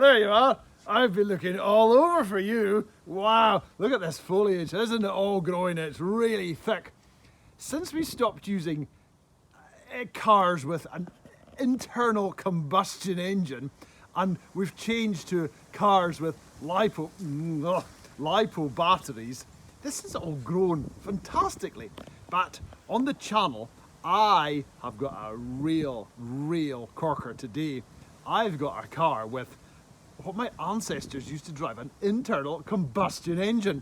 there you are. I've been looking all over for you. Wow, look at this foliage. Isn't it all growing? It's really thick. Since we stopped using cars with an internal combustion engine and we've changed to cars with lipo batteries, this has all grown fantastically. But on the channel, I have got a real corker today. I've got a car with what my ancestors used to drive, an internal combustion engine.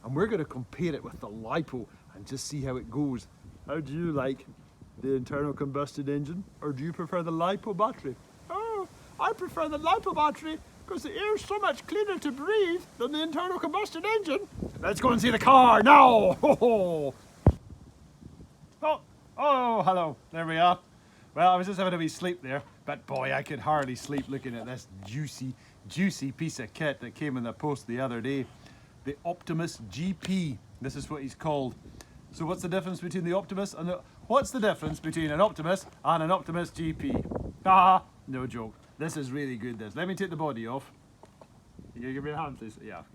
And we're going to compare it with the lipo and just see how it goes. How do you like the internal combustion engine, or do you prefer the lipo battery? Oh, I prefer the lipo battery because the air's so much cleaner to breathe than the internal combustion engine. Let's go and see the car now. Oh, hello, there we are. Well, I was just having a wee sleep there, but boy, I could hardly sleep looking at this juicy piece of kit that came in the post the other day. The Optimis GP, this is what he's called. So what's the difference between the Optimis and what's the difference between an Optimis and an Optimis GP? Ah, no joke. This is really good, this. Let me take the body off. Can you give me a hand, please? Yeah, okay.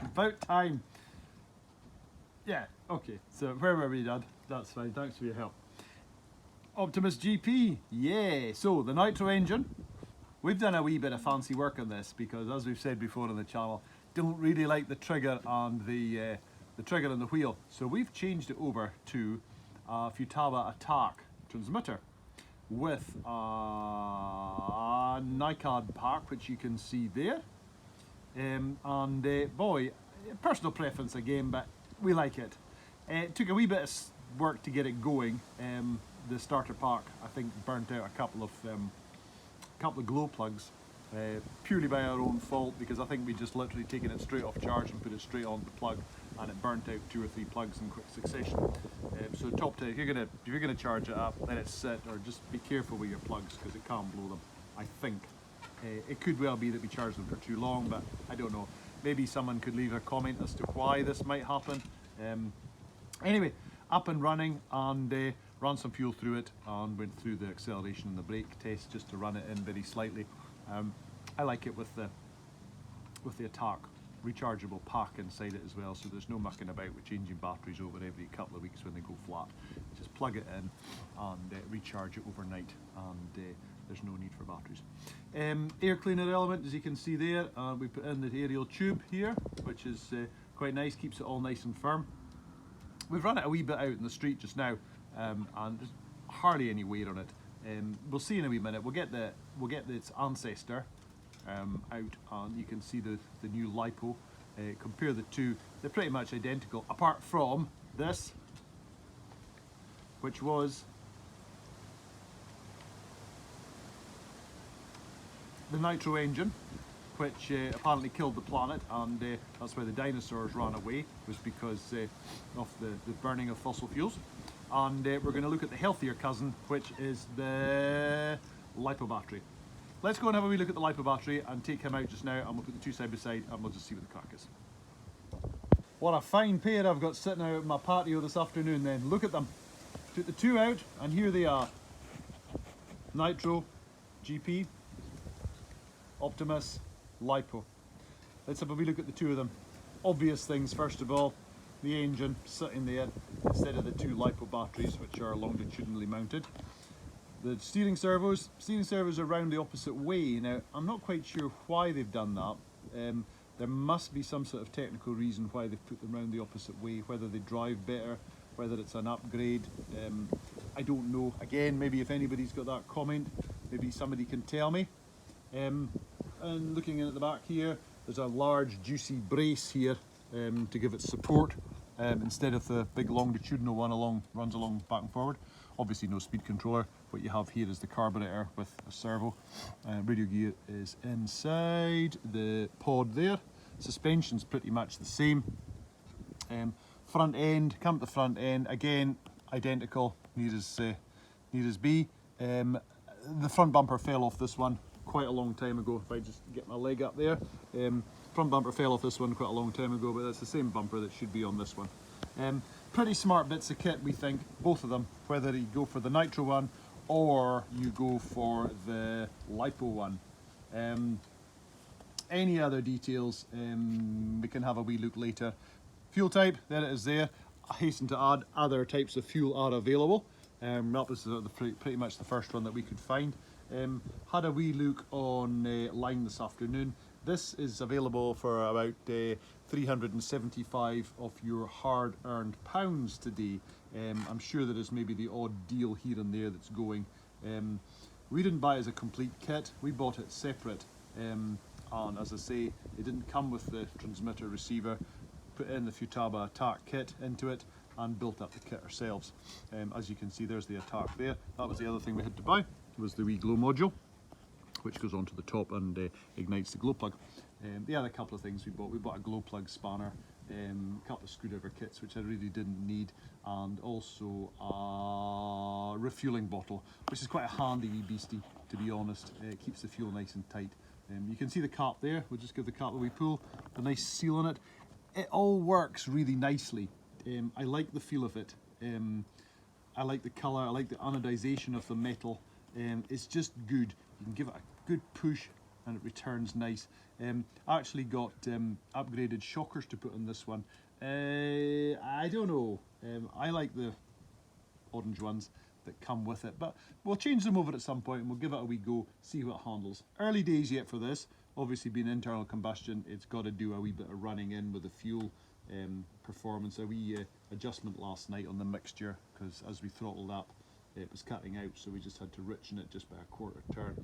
About time. Yeah, okay, so where were we, Dad? That's fine, thanks for your help. Optimis GP, yeah, so the nitro engine. We've done a wee bit of fancy work on this because, as we've said before on the channel, don't really like the trigger and the trigger and the wheel. So we've changed it over to a Futaba Attack transmitter with a NiCad pack, which you can see there. Boy, personal preference again, but we like it. It took a wee bit of work to get it going. The starter pack, I think, burnt out a couple of glow plugs, purely by our own fault, because I think we just literally taken it straight off charge and put it straight on the plug, and it burnt out 2 or 3 plugs in quick succession. So top tip, if you're gonna charge it up, let it sit, or just be careful with your plugs because it can blow them. I think. It could well be that we charged them for too long, but I don't know. Maybe someone could leave a comment as to why this might happen. Anyway, up and running, and ran some fuel through it and went through the acceleration and the brake test just to run it in very slightly. I like it with the Attack rechargeable pack inside it as well, so there's no mucking about with changing batteries over every couple of weeks when they go flat. Just plug it in and recharge it overnight, and there's no need for batteries. Air cleaner element, as you can see there, we put in the aerial tube here, which is quite nice, keeps it all nice and firm. We've run it a wee bit out in the street just now, and there's hardly any wear on it. We'll see in a wee minute. We'll get its ancestor out, and you can see the new lipo. Compare the two; they're pretty much identical, apart from this, which was the nitro engine, which apparently killed the planet, and that's why the dinosaurs ran away, was because of the burning of fossil fuels. And we're going to look at the healthier cousin, which is the lipo battery. Let's go and have a wee look at the lipo battery and take him out just now, and we'll put the two side by side and we'll just see what the crack is. What a fine pair I've got sitting out in my patio this afternoon then. Look at them. Took the two out and here they are. Nitro GP, Optimis, lipo. Let's have a wee look at the two of them. Obvious things, first of all, the engine sitting there instead of the two lipo batteries, which are longitudinally mounted. The steering servos are round the opposite way. Now, I'm not quite sure why they've done that. There must be some sort of technical reason why they've put them round the opposite way, whether they drive better, whether it's an upgrade. I don't know. Again, maybe if anybody's got that comment, maybe somebody can tell me. And looking in at the back here, there's a large juicy brace here to give it support, instead of the big longitudinal one runs along back and forward. Obviously no speed controller. What you have here is the carburetor with a servo. Radio gear is inside the pod there. Suspension's pretty much the same. Front end, come to the front end, again identical, near as be. the front bumper fell off this one quite a long time ago. If I just get my leg up there, front bumper fell off this one quite a long time ago, but that's the same bumper that should be on this one. Pretty smart bits of kit, we think, both of them, whether you go for the nitro one or you go for the lipo one. Any other details, we can have a wee look later. Fuel type, there it is there. I hasten to add, other types of fuel are available. That was pretty much the first one that we could find. Had a wee look on line this afternoon. This is available for about 375 of your hard-earned pounds today. I'm sure there is maybe the odd deal here and there that's going. We didn't buy it as a complete kit, we bought it separate. And as I say, it didn't come with the transmitter receiver. Put in the Futaba attack kit into it and built up the kit ourselves. As you can see, there's the attack there. That was the other thing we had to buy, was the wee glow module, which goes onto the top and ignites the glow plug. The other couple of things we bought a glow plug spanner, a couple of screwdriver kits which I really didn't need, and also a refueling bottle, which is quite a handy wee beastie, to be honest. It keeps the fuel nice and tight. You can see the cap there. We'll just give the cap a wee pull, a nice seal on it. It all works really nicely. I like the feel of it. I like the colour, I like the anodization of the metal. It's just good. You can give it a good push and it returns nice. I actually got upgraded shockers to put on this one. I don't know. I like the orange ones that come with it, but we'll change them over at some point and we'll give it a wee go, see how it handles. Early days yet for this. Obviously being internal combustion, it's got to do a wee bit of running in with the fuel performance. A wee adjustment last night on the mixture, because as we throttled up it was cutting out, so we just had to richen it just by a quarter turn.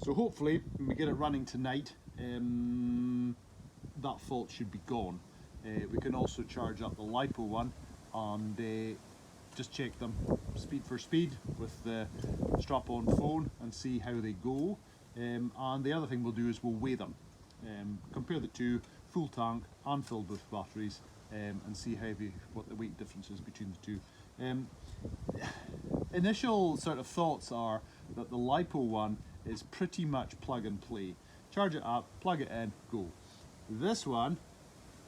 So hopefully when we get it running tonight, that fault should be gone. We can also charge up the lipo one and just check them speed for speed with the strap-on phone and see how they go. And the other thing we'll do is we'll weigh them, compare the two, full tank and filled with batteries, and see what the weight difference is between the two. Initial sort of thoughts are that the lipo one is pretty much plug and play. Charge it up, plug it in, go. This one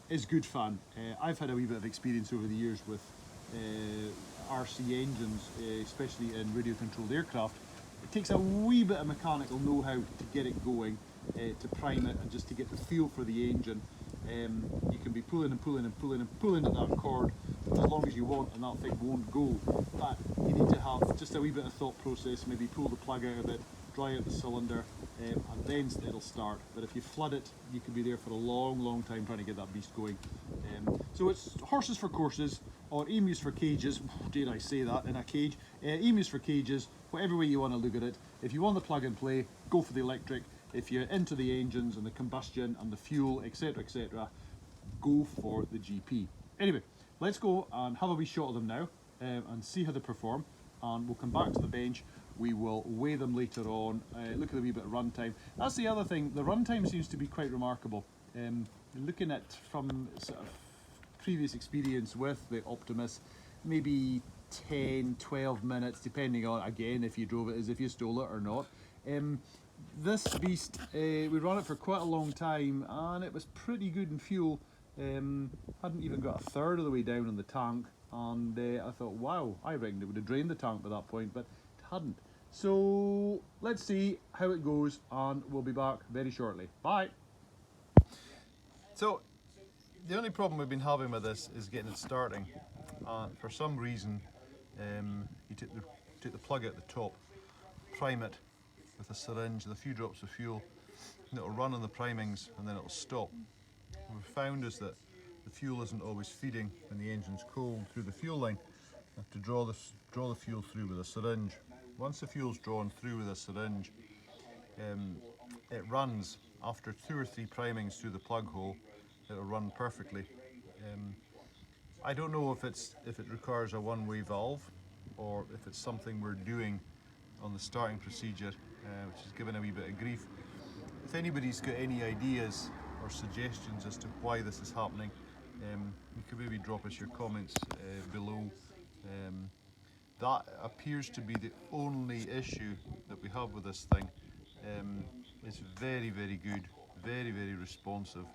is good fun. I've had a wee bit of experience over the years with RC engines, especially in radio controlled aircraft. It takes a wee bit of mechanical know-how to get it going, to prime it and just to get the feel for the engine. You can be pulling and pulling and pulling and pulling at that cord as long as you want and that thing won't go. But you need to have just a wee bit of thought process, maybe pull the plug out of it, dry out the cylinder, and then it'll start. But if you flood it, you could be there for a long time trying to get that beast going. So it's horses for courses, or emus for cages. Dare I say that in a cage? Emus for cages, whatever way you want to look at it. If you want the plug and play, go for the electric. If you're into the engines and the combustion and the fuel, etc, go for the GP. Anyway, let's go and have a wee shot of them now and see how they perform, and we'll come back to the bench. We will weigh them later on, look at a wee bit of runtime. That's the other thing, the runtime seems to be quite remarkable. Looking at from sort of previous experience with the Optimis, maybe 10-12 minutes, depending on, again, if you drove it as if you stole it or not. This beast, we ran it for quite a long time and it was pretty good in fuel. Hadn't even got a third of the way down in the tank, and I thought, wow, I reckon it would have drained the tank by that point, but it hadn't. So let's see how it goes and we'll be back very shortly. Bye! So the only problem we've been having with this is getting it starting. For some reason, you take the plug out the top, prime it with a syringe with a few drops of fuel, and it'll run on the primings and then it'll stop. What we've found is that the fuel isn't always feeding when the engine's cold through the fuel line. You have to draw the fuel through with a syringe. Once the fuel's drawn through with a syringe, it runs. After 2 or 3 primings through the plug hole, it'll run perfectly. I don't know if it requires a one-way valve or if it's something we're doing on the starting procedure, which is giving a wee bit of grief. If anybody's got any ideas or suggestions as to why this is happening, you could maybe drop us your comments below. that appears to be the only issue that we have with this thing. It's very, very good, very, very responsive.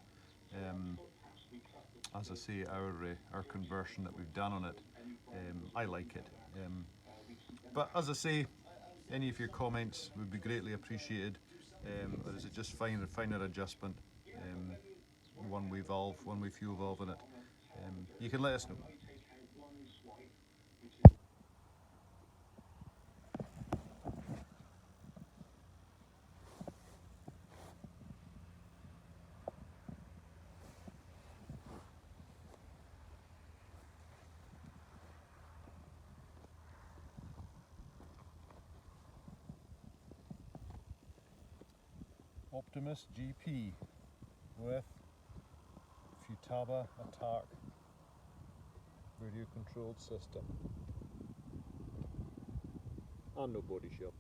As I say, our conversion that we've done on it, I like it. But as I say, any of your comments would be greatly appreciated. Or is it just finer adjustment? One way valve, one way fuel valve in it. You can let us know. Optimis GP with Futaba Attack radio controlled system and no body shell.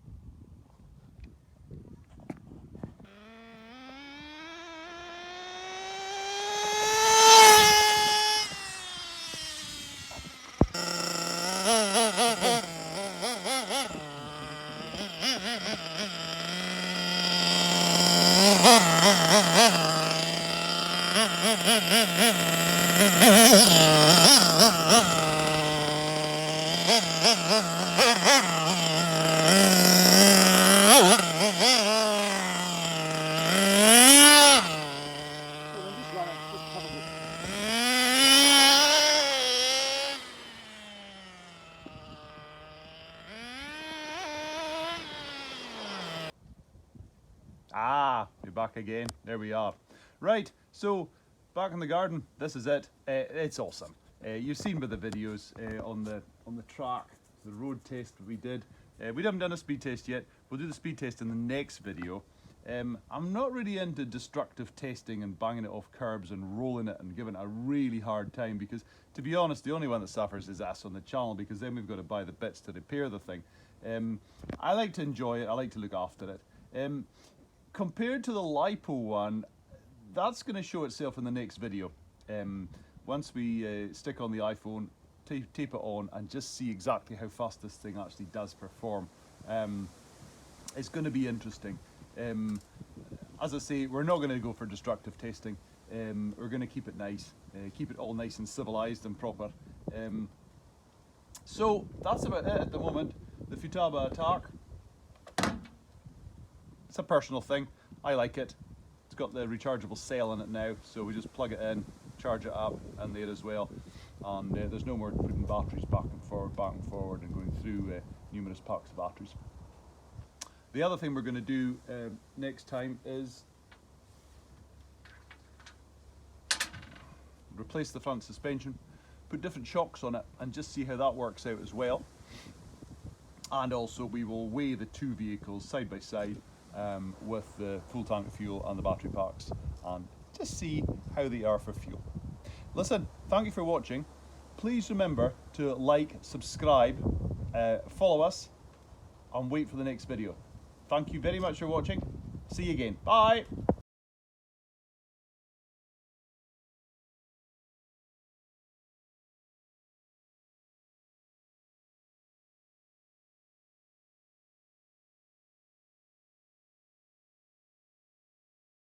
Ah, we're back again. There we are. Right, so back in the garden. This is it. It's awesome. You've seen with the videos on the track, the road test we did. We haven't done a speed test yet. We'll do the speed test in the next video. I'm not really into destructive testing and banging it off curbs and rolling it and giving it a really hard time, because to be honest, the only one that suffers is us on the channel, because then we've got to buy the bits to repair the thing. I like to enjoy it. I like to look after it. Compared to the LiPo one, that's going to show itself in the next video. Once we stick on the iPhone, tape it on, and just see exactly how fast this thing actually does perform. It's going to be interesting. As I say, we're not going to go for destructive testing. We're going to keep it nice, keep it all nice and civilized and proper. So that's about it at the moment. The Futaba Attack. It's a personal thing. I like it. It's got the rechargeable cell in it now, so we just plug it in, charge it up, and there as well. And there's no more putting batteries back and forward, and going through numerous packs of batteries. The other thing we're going to do next time is replace the front suspension, put different shocks on it, and just see how that works out as well. And also we will weigh the two vehicles side by side with the full tank of fuel and the battery packs, and just see how they are for fuel. Listen, thank you for watching. Please remember to like, subscribe, follow us, and wait for the next video. Thank you very much for watching. See you again. Bye.